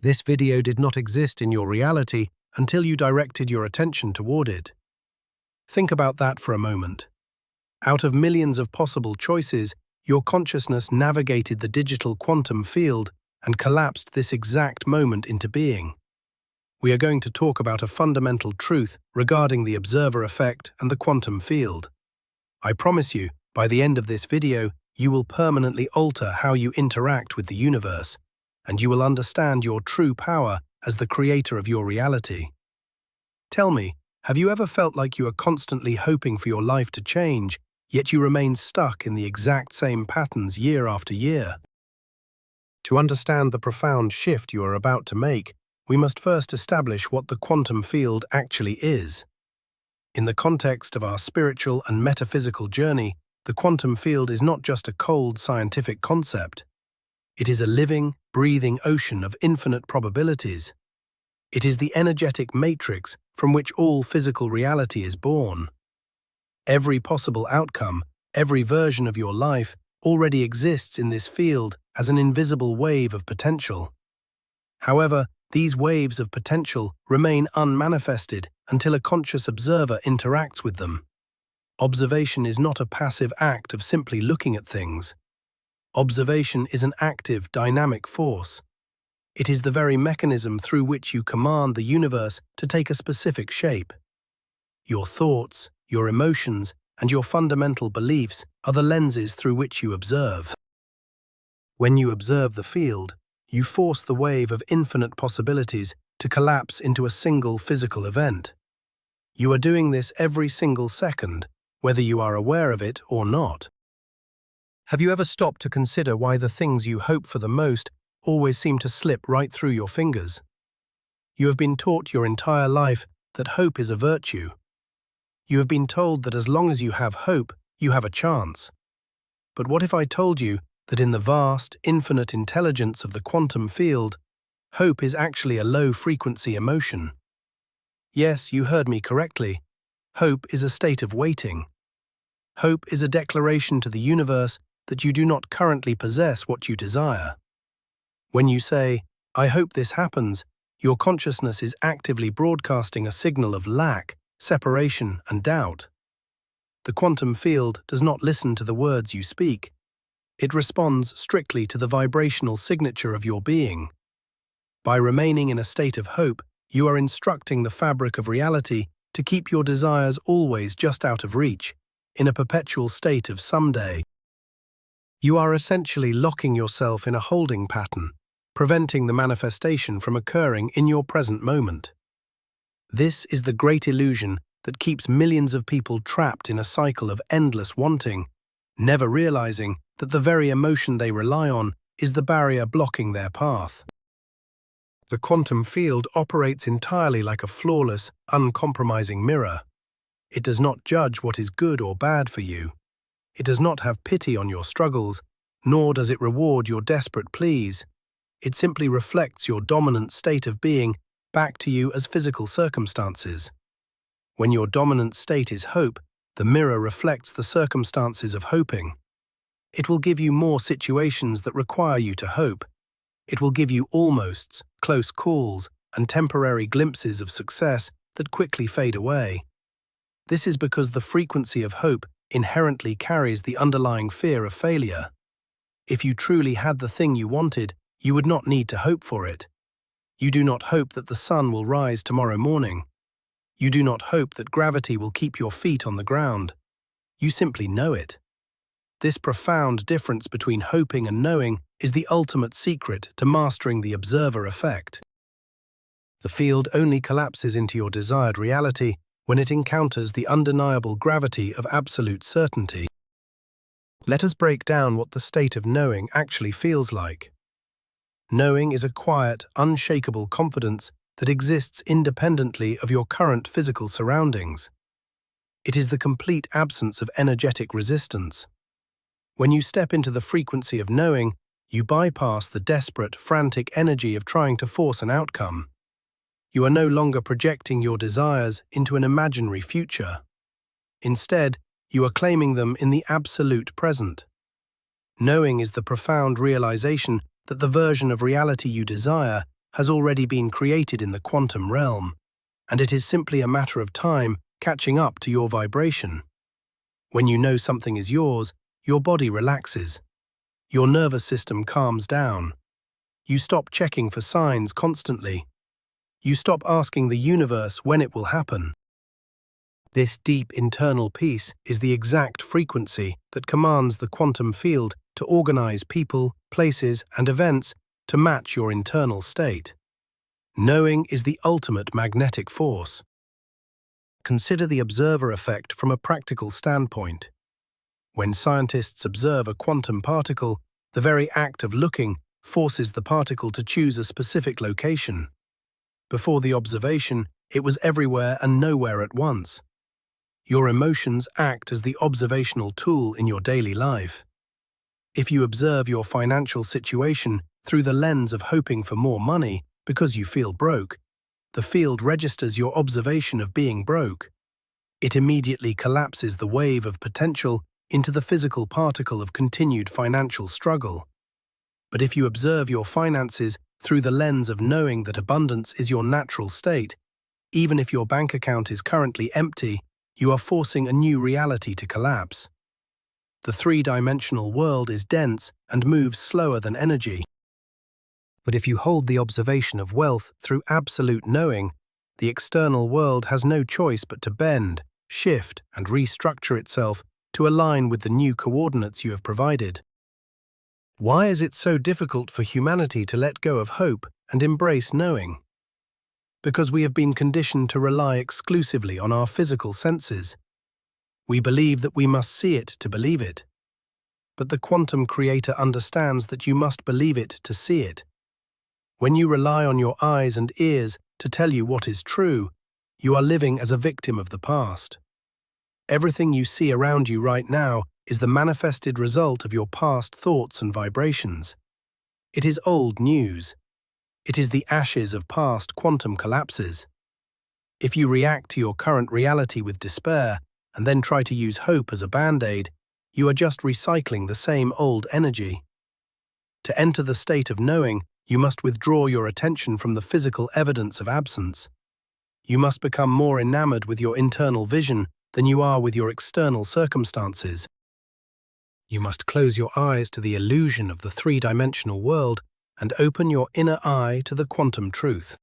This video did not exist in your reality until you directed your attention toward it. Think about that for a moment. Out of millions of possible choices, your consciousness navigated the digital quantum field and collapsed this exact moment into being. We are going to talk about a fundamental truth regarding the observer effect and the quantum field. I promise you, by the end of this video, you will permanently alter how you interact with the universe, and you will understand your true power as the creator of your reality. Tell me, have you ever felt like you are constantly hoping for your life to change, yet you remain stuck in the exact same patterns year after year? To understand the profound shift you are about to make, we must first establish what the quantum field actually is. In the context of our spiritual and metaphysical journey, the quantum field is not just a cold scientific concept. It is a living, breathing ocean of infinite probabilities. It is the energetic matrix from which all physical reality is born. Every possible outcome, every version of your life, already exists in this field as an invisible wave of potential. However, these waves of potential remain unmanifested until a conscious observer interacts with them. Observation is not a passive act of simply looking at things. Observation is an active, dynamic force. It is the very mechanism through which you command the universe to take a specific shape. Your thoughts, your emotions, and your fundamental beliefs are the lenses through which you observe. When you observe the field, you force the wave of infinite possibilities to collapse into a single physical event. You are doing this every single second, whether you are aware of it or not. Have you ever stopped to consider why the things you hope for the most always seem to slip right through your fingers? You have been taught your entire life that hope is a virtue. You have been told that as long as you have hope, you have a chance. But what if I told you that in the vast, infinite intelligence of the quantum field, hope is actually a low-frequency emotion? Yes, you heard me correctly. Hope is a state of waiting. Hope is a declaration to the universe that you do not currently possess what you desire. When you say, "I hope this happens," your consciousness is actively broadcasting a signal of lack, separation, and doubt. The quantum field does not listen to the words you speak. It responds strictly to the vibrational signature of your being. By remaining in a state of hope, you are instructing the fabric of reality to keep your desires always just out of reach, in a perpetual state of someday. You are essentially locking yourself in a holding pattern, preventing the manifestation from occurring in your present moment. This is the great illusion that keeps millions of people trapped in a cycle of endless wanting, never realizing that the very emotion they rely on is the barrier blocking their path. The quantum field operates entirely like a flawless, uncompromising mirror. It does not judge what is good or bad for you. It does not have pity on your struggles, nor does it reward your desperate pleas. It simply reflects your dominant state of being back to you as physical circumstances. When your dominant state is hope, the mirror reflects the circumstances of hoping. It will give you more situations that require you to hope. It will give you almosts, close calls, and temporary glimpses of success that quickly fade away. This is because the frequency of hope inherently carries the underlying fear of failure. If you truly had the thing you wanted, you would not need to hope for it. You do not hope that the sun will rise tomorrow morning. You do not hope that gravity will keep your feet on the ground. You simply know it. This profound difference between hoping and knowing is the ultimate secret to mastering the observer effect. The field only collapses into your desired reality when it encounters the undeniable gravity of absolute certainty. Let us break down what the state of knowing actually feels like. Knowing is a quiet, unshakable confidence that exists independently of your current physical surroundings. It is the complete absence of energetic resistance. When you step into the frequency of knowing, you bypass the desperate, frantic energy of trying to force an outcome. You are no longer projecting your desires into an imaginary future. Instead, you are claiming them in the absolute present. Knowing is the profound realization that the version of reality you desire has already been created in the quantum realm, and it is simply a matter of time catching up to your vibration. When you know something is yours, your body relaxes. Your nervous system calms down. You stop checking for signs constantly. You stop asking the universe when it will happen. This deep internal peace is the exact frequency that commands the quantum field to organize people, places, and events to match your internal state. Knowing is the ultimate magnetic force. Consider the observer effect from a practical standpoint. When scientists observe a quantum particle, the very act of looking forces the particle to choose a specific location. Before the observation, it was everywhere and nowhere at once. Your emotions act as the observational tool in your daily life. If you observe your financial situation through the lens of hoping for more money because you feel broke, the field registers your observation of being broke. It immediately collapses the wave of potential into the physical particle of continued financial struggle. But if you observe your finances through the lens of knowing that abundance is your natural state, even if your bank account is currently empty, you are forcing a new reality to collapse. The three-dimensional world is dense and moves slower than energy. But if you hold the observation of wealth through absolute knowing, the external world has no choice but to bend, shift, and restructure itself to align with the new coordinates you have provided. Why is it so difficult for humanity to let go of hope and embrace knowing? Because we have been conditioned to rely exclusively on our physical senses. We believe that we must see it to believe it. But the quantum creator understands that you must believe it to see it. When you rely on your eyes and ears to tell you what is true, you are living as a victim of the past. Everything you see around you right now is the manifested result of your past thoughts and vibrations. It is old news. It is the ashes of past quantum collapses. If you react to your current reality with despair and then try to use hope as a band-aid, you are just recycling the same old energy. To enter the state of knowing, you must withdraw your attention from the physical evidence of absence. You must become more enamored with your internal vision than you are with your external circumstances. You must close your eyes to the illusion of the three-dimensional world and open your inner eye to the quantum truth.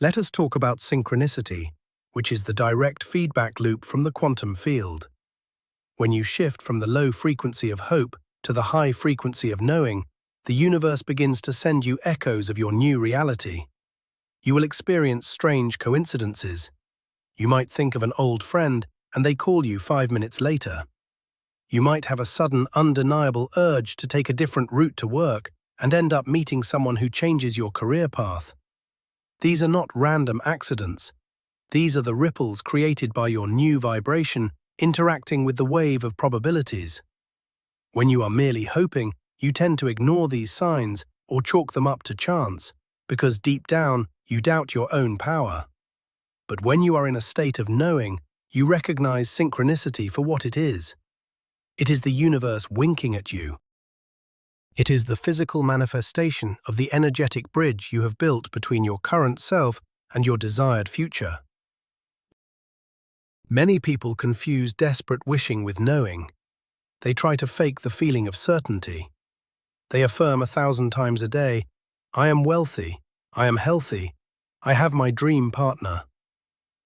Let us talk about synchronicity, which is the direct feedback loop from the quantum field. When you shift from the low frequency of hope to the high frequency of knowing, the universe begins to send you echoes of your new reality. You will experience strange coincidences. You might think of an old friend and they call you 5 minutes later. You might have a sudden, undeniable urge to take a different route to work and end up meeting someone who changes your career path. These are not random accidents. These are the ripples created by your new vibration interacting with the wave of probabilities. When you are merely hoping, you tend to ignore these signs or chalk them up to chance, because deep down you doubt your own power. But when you are in a state of knowing, you recognize synchronicity for what it is. It is the universe winking at you. It is the physical manifestation of the energetic bridge you have built between your current self and your desired future. Many people confuse desperate wishing with knowing. They try to fake the feeling of certainty. They affirm 1,000 times a day, "I am wealthy, I am healthy, I have my dream partner."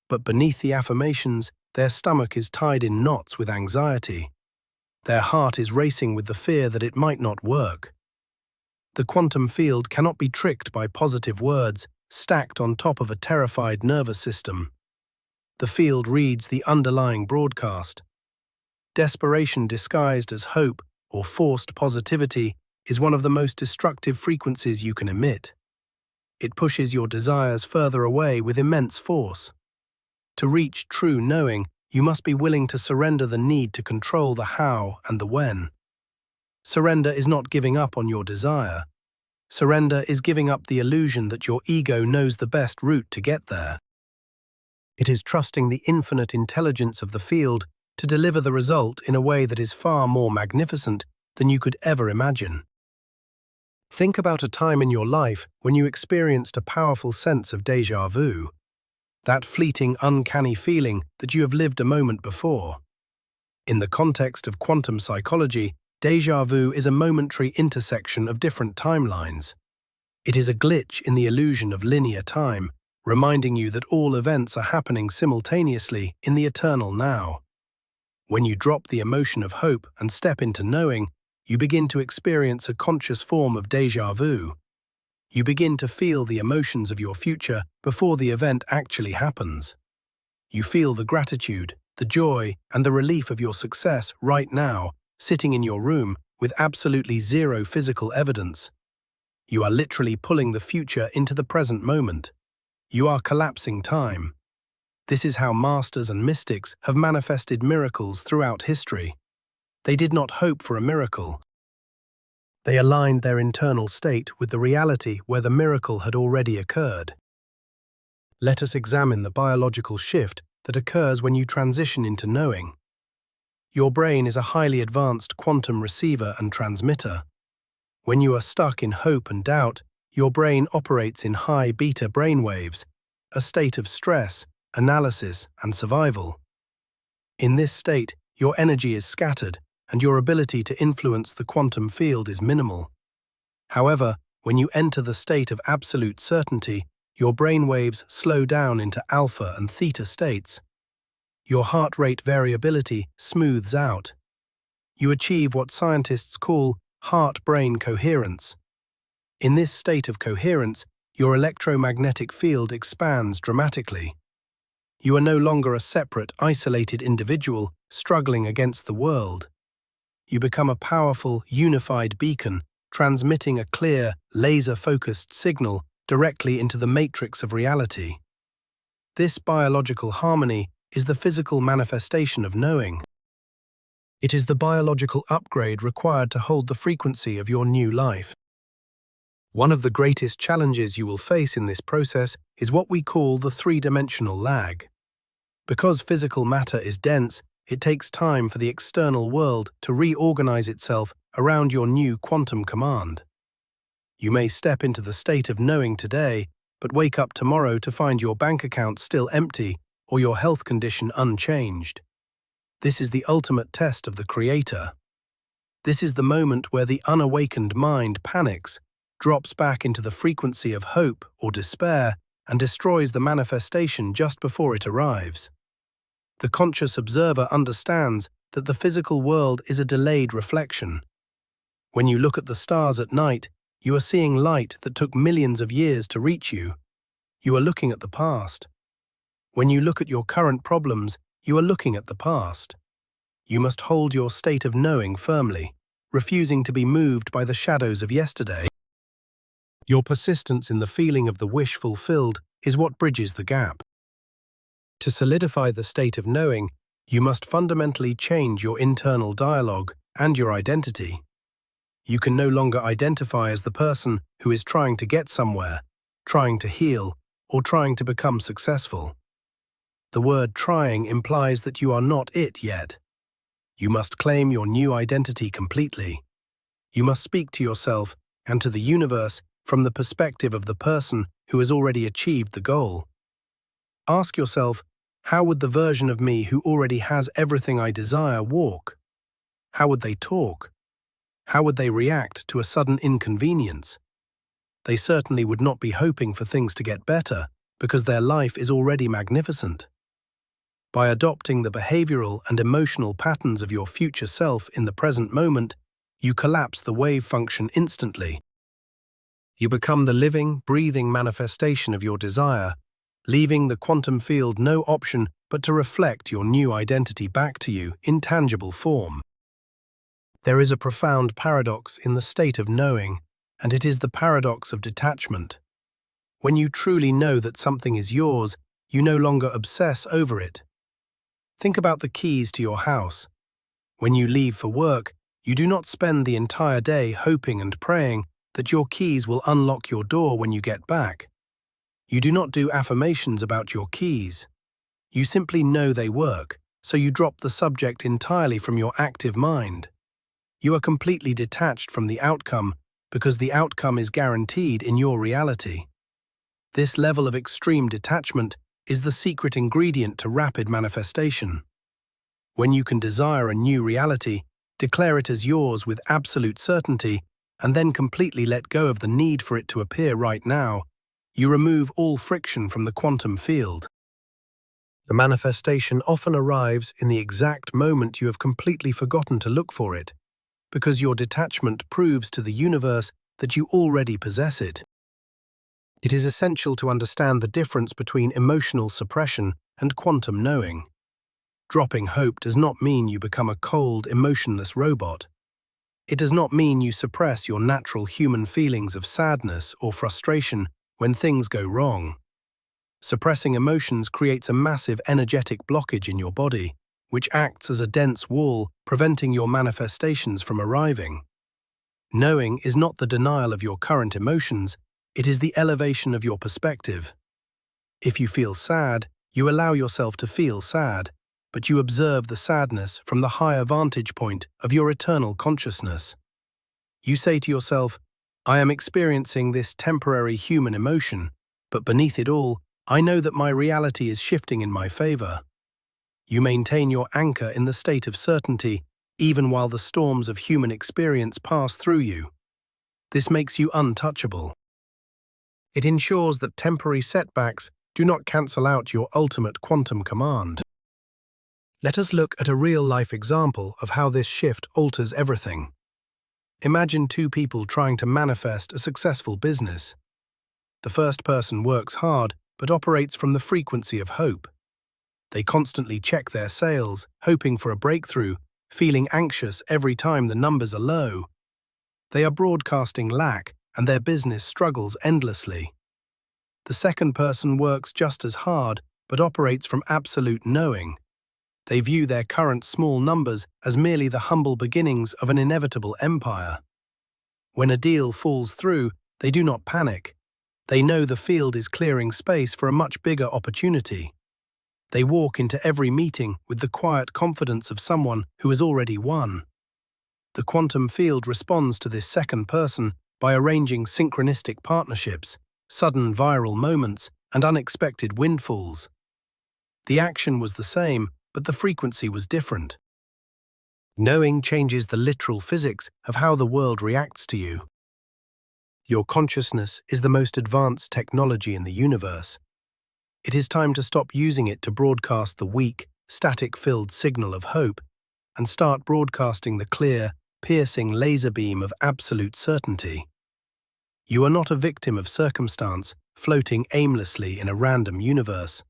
But beneath the affirmations, their stomach is tied in knots with anxiety. Their heart is racing with the fear that it might not work. The quantum field cannot be tricked by positive words stacked on top of a terrified nervous system. The field reads the underlying broadcast. Desperation disguised as hope or forced positivity is one of the most destructive frequencies you can emit. It pushes your desires further away with immense force. To reach true knowing, you must be willing to surrender the need to control the how and the when. Surrender is not giving up on your desire. Surrender is giving up the illusion that your ego knows the best route to get there. It is trusting the infinite intelligence of the field to deliver the result in a way that is far more magnificent than you could ever imagine. Think about a time in your life when you experienced a powerful sense of déjà vu, that fleeting, uncanny feeling that you have lived a moment before. In the context of quantum psychology, déjà vu is a momentary intersection of different timelines. It is a glitch in the illusion of linear time, reminding you that all events are happening simultaneously in the eternal now. When you drop the emotion of hope and step into knowing, you begin to experience a conscious form of déjà vu. You begin to feel the emotions of your future before the event actually happens. You feel the gratitude, the joy, and the relief of your success right now, sitting in your room with absolutely zero physical evidence. You are literally pulling the future into the present moment. You are collapsing time. This is how masters and mystics have manifested miracles throughout history. They did not hope for a miracle. They aligned their internal state with the reality where the miracle had already occurred. Let us examine the biological shift that occurs when you transition into knowing. Your brain is a highly advanced quantum receiver and transmitter. When you are stuck in hope and doubt, your brain operates in high beta brainwaves, a state of stress, analysis, and survival. In this state, your energy is scattered, and your ability to influence the quantum field is minimal. However, when you enter the state of absolute certainty, your brainwaves slow down into alpha and theta states. Your heart rate variability smooths out. You achieve what scientists call heart-brain coherence. In this state of coherence, your electromagnetic field expands dramatically. You are no longer a separate, isolated individual struggling against the world. You become a powerful, unified beacon, transmitting a clear, laser-focused signal directly into the matrix of reality. This biological harmony is the physical manifestation of knowing. It is the biological upgrade required to hold the frequency of your new life. One of the greatest challenges you will face in this process is what we call the three-dimensional lag. Because physical matter is dense, it takes time for the external world to reorganize itself around your new quantum command. You may step into the state of knowing today, but wake up tomorrow to find your bank account still empty or your health condition unchanged. This is the ultimate test of the Creator. This is the moment where the unawakened mind panics, drops back into the frequency of hope or despair, and destroys the manifestation just before it arrives. The conscious observer understands that the physical world is a delayed reflection. When you look at the stars at night, you are seeing light that took millions of years to reach you. You are looking at the past. When you look at your current problems, you are looking at the past. You must hold your state of knowing firmly, refusing to be moved by the shadows of yesterday. Your persistence in the feeling of the wish fulfilled is what bridges the gap. To solidify the state of knowing, you must fundamentally change your internal dialogue and your identity. You can no longer identify as the person who is trying to get somewhere, trying to heal, or trying to become successful. The word trying implies that you are not it yet. You must claim your new identity completely. You must speak to yourself and to the universe from the perspective of the person who has already achieved the goal. Ask yourself, how would the version of me who already has everything I desire walk? How would they talk? How would they react to a sudden inconvenience? They certainly would not be hoping for things to get better, because their life is already magnificent. By adopting the behavioral and emotional patterns of your future self in the present moment, you collapse the wave function instantly. You become the living, breathing manifestation of your desire, leaving the quantum field no option but to reflect your new identity back to you in tangible form. There is a profound paradox in the state of knowing, and it is the paradox of detachment. When you truly know that something is yours, you no longer obsess over it. Think about the keys to your house. When you leave for work, you do not spend the entire day hoping and praying that your keys will unlock your door when you get back. You do not do affirmations about your keys. You simply know they work, so you drop the subject entirely from your active mind. You are completely detached from the outcome because the outcome is guaranteed in your reality. This level of extreme detachment is the secret ingredient to rapid manifestation. When you can desire a new reality, declare it as yours with absolute certainty, and then completely let go of the need for it to appear right now, you remove all friction from the quantum field. The manifestation often arrives in the exact moment you have completely forgotten to look for it, because your detachment proves to the universe that you already possess it. It is essential to understand the difference between emotional suppression and quantum knowing. Dropping hope does not mean you become a cold, emotionless robot. It does not mean you suppress your natural human feelings of sadness or frustration when things go wrong. Suppressing emotions creates a massive energetic blockage in your body, which acts as a dense wall, preventing your manifestations from arriving. Knowing is not the denial of your current emotions, it is the elevation of your perspective. If you feel sad, you allow yourself to feel sad, but you observe the sadness from the higher vantage point of your eternal consciousness. You say to yourself, I am experiencing this temporary human emotion, but beneath it all, I know that my reality is shifting in my favor. You maintain your anchor in the state of certainty, even while the storms of human experience pass through you. This makes you untouchable. It ensures that temporary setbacks do not cancel out your ultimate quantum command. Let us look at a real-life example of how this shift alters everything. Imagine two people trying to manifest a successful business. The first person works hard but operates from the frequency of hope. They constantly check their sales, hoping for a breakthrough, feeling anxious every time the numbers are low. They are broadcasting lack, and their business struggles endlessly. The second person works just as hard but operates from absolute knowing. They view their current small numbers as merely the humble beginnings of an inevitable empire. When a deal falls through, they do not panic. They know the field is clearing space for a much bigger opportunity. They walk into every meeting with the quiet confidence of someone who has already won. The quantum field responds to this second person by arranging synchronistic partnerships, sudden viral moments, and unexpected windfalls. The action was the same, but the frequency was different. Knowing changes the literal physics of how the world reacts to you. Your consciousness is the most advanced technology in the universe. It is time to stop using it to broadcast the weak, static-filled signal of hope and start broadcasting the clear, piercing laser beam of absolute certainty. You are not a victim of circumstance floating aimlessly in a random universe.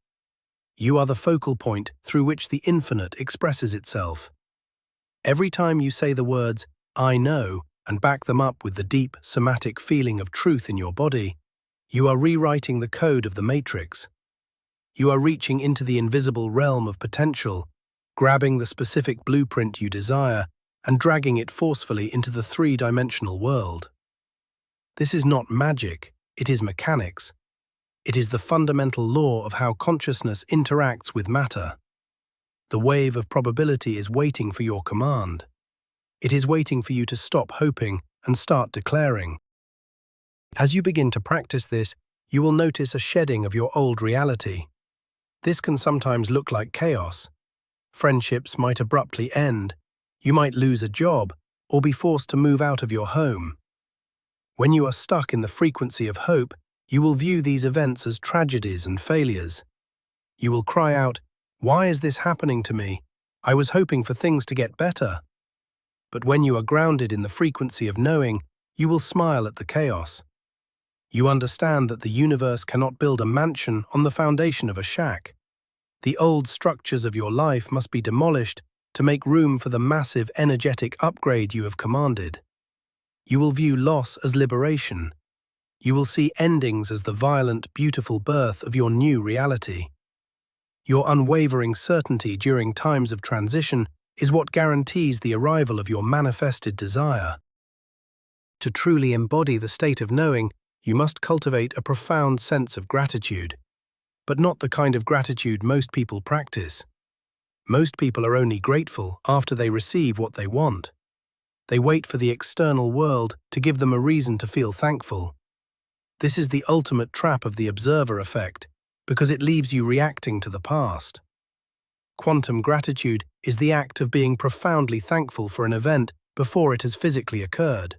You are the focal point through which the infinite expresses itself. Every time you say the words, I know, and back them up with the deep, somatic feeling of truth in your body, you are rewriting the code of the matrix. You are reaching into the invisible realm of potential, grabbing the specific blueprint you desire, and dragging it forcefully into the three-dimensional world. This is not magic, it is mechanics. It is the fundamental law of how consciousness interacts with matter. The wave of probability is waiting for your command. It is waiting for you to stop hoping and start declaring. As you begin to practice this, you will notice a shedding of your old reality. This can sometimes look like chaos. Friendships might abruptly end. You might lose a job or be forced to move out of your home. When you are stuck in the frequency of hope, you will view these events as tragedies and failures. You will cry out, "Why is this happening to me? I was hoping for things to get better." But when you are grounded in the frequency of knowing, you will smile at the chaos. You understand that the universe cannot build a mansion on the foundation of a shack. The old structures of your life must be demolished to make room for the massive energetic upgrade you have commanded. You will view loss as liberation. You will see endings as the violent, beautiful birth of your new reality. Your unwavering certainty during times of transition is what guarantees the arrival of your manifested desire. To truly embody the state of knowing, you must cultivate a profound sense of gratitude, but not the kind of gratitude most people practice. Most people are only grateful after they receive what they want. They wait for the external world to give them a reason to feel thankful. This is the ultimate trap of the observer effect, because it leaves you reacting to the past. Quantum gratitude is the act of being profoundly thankful for an event before it has physically occurred.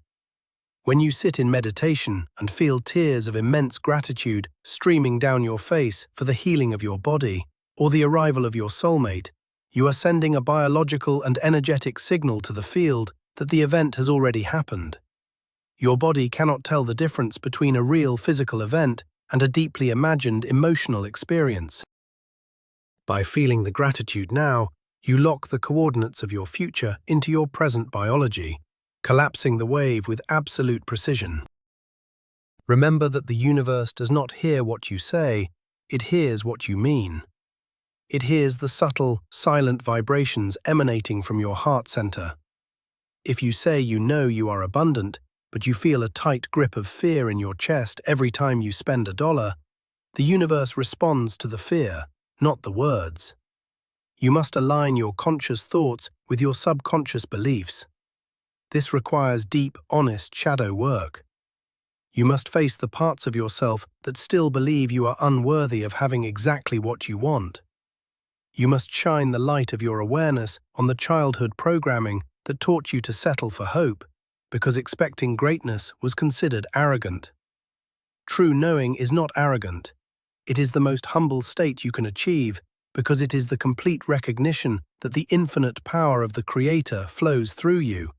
When you sit in meditation and feel tears of immense gratitude streaming down your face for the healing of your body or the arrival of your soulmate, you are sending a biological and energetic signal to the field that the event has already happened. Your body cannot tell the difference between a real physical event and a deeply imagined emotional experience. By feeling the gratitude now, you lock the coordinates of your future into your present biology, collapsing the wave with absolute precision. Remember that the universe does not hear what you say, it hears what you mean. It hears the subtle, silent vibrations emanating from your heart center. If you say you know you are abundant, but you feel a tight grip of fear in your chest every time you spend $1, the universe responds to the fear, not the words. You must align your conscious thoughts with your subconscious beliefs. This requires deep, honest shadow work. You must face the parts of yourself that still believe you are unworthy of having exactly what you want. You must shine the light of your awareness on the childhood programming that taught you to settle for hope, because expecting greatness was considered arrogant. True knowing is not arrogant. It is the most humble state you can achieve because it is the complete recognition that the infinite power of the Creator flows through you,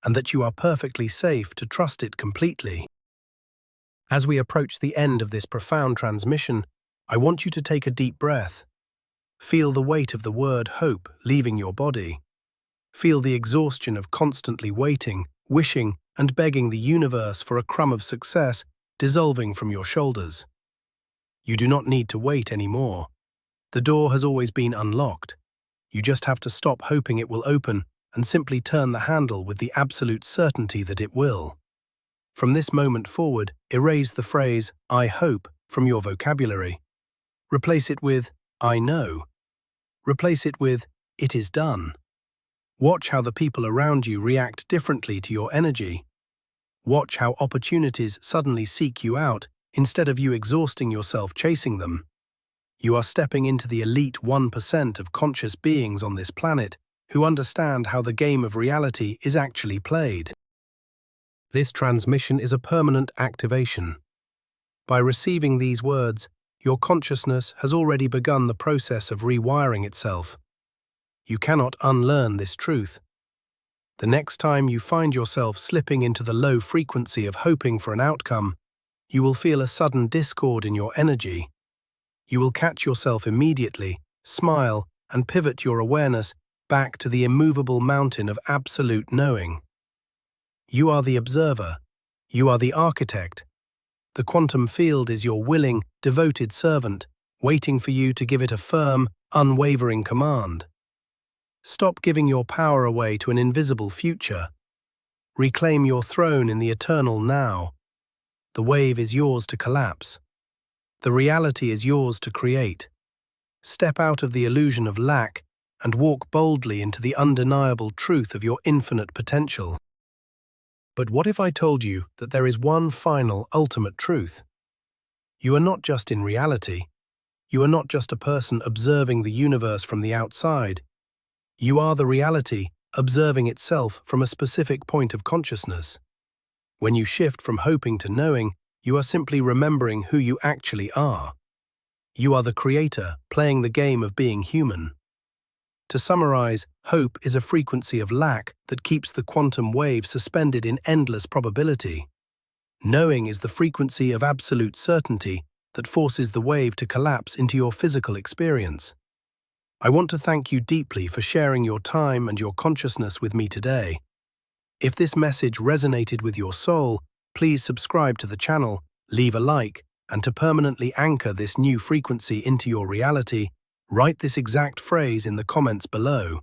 and that you are perfectly safe to trust it completely. As we approach the end of this profound transmission, I want you to take a deep breath. Feel the weight of the word hope leaving your body. Feel the exhaustion of constantly waiting, wishing, and begging the universe for a crumb of success dissolving from your shoulders. You do not need to wait anymore. The door has always been unlocked. You just have to stop hoping it will open and simply turn the handle with the absolute certainty that it will. From this moment forward, erase the phrase, "I hope," from your vocabulary. Replace it with, "I know." Replace it with, "It is done." Watch how the people around you react differently to your energy. Watch how opportunities suddenly seek you out instead of you exhausting yourself chasing them. You are stepping into the elite 1% of conscious beings on this planet who understand how the game of reality is actually played. This transmission is a permanent activation. By receiving these words, your consciousness has already begun the process of rewiring itself. You cannot unlearn this truth. The next time you find yourself slipping into the low frequency of hoping for an outcome, you will feel a sudden discord in your energy. You will catch yourself immediately, smile, and pivot your awareness back to the immovable mountain of absolute knowing. You are the observer. You are the architect. The quantum field is your willing, devoted servant, waiting for you to give it a firm, unwavering command. Stop giving your power away to an invisible future. Reclaim your throne in the eternal now. The wave is yours to collapse. The reality is yours to create. Step out of the illusion of lack and walk boldly into the undeniable truth of your infinite potential. But what if I told you that there is one final, ultimate truth? You are not just in reality. You are not just a person observing the universe from the outside. You are the reality, observing itself from a specific point of consciousness. When you shift from hoping to knowing, you are simply remembering who you actually are. You are the creator, playing the game of being human. To summarize, hope is a frequency of lack that keeps the quantum wave suspended in endless probability. Knowing is the frequency of absolute certainty that forces the wave to collapse into your physical experience. I want to thank you deeply for sharing your time and your consciousness with me today. If this message resonated with your soul, please subscribe to the channel, leave a like, and to permanently anchor this new frequency into your reality, write this exact phrase in the comments below.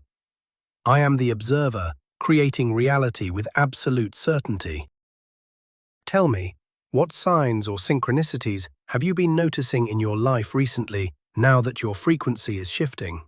I am the observer, creating reality with absolute certainty. Tell me, what signs or synchronicities have you been noticing in your life recently now that your frequency is shifting?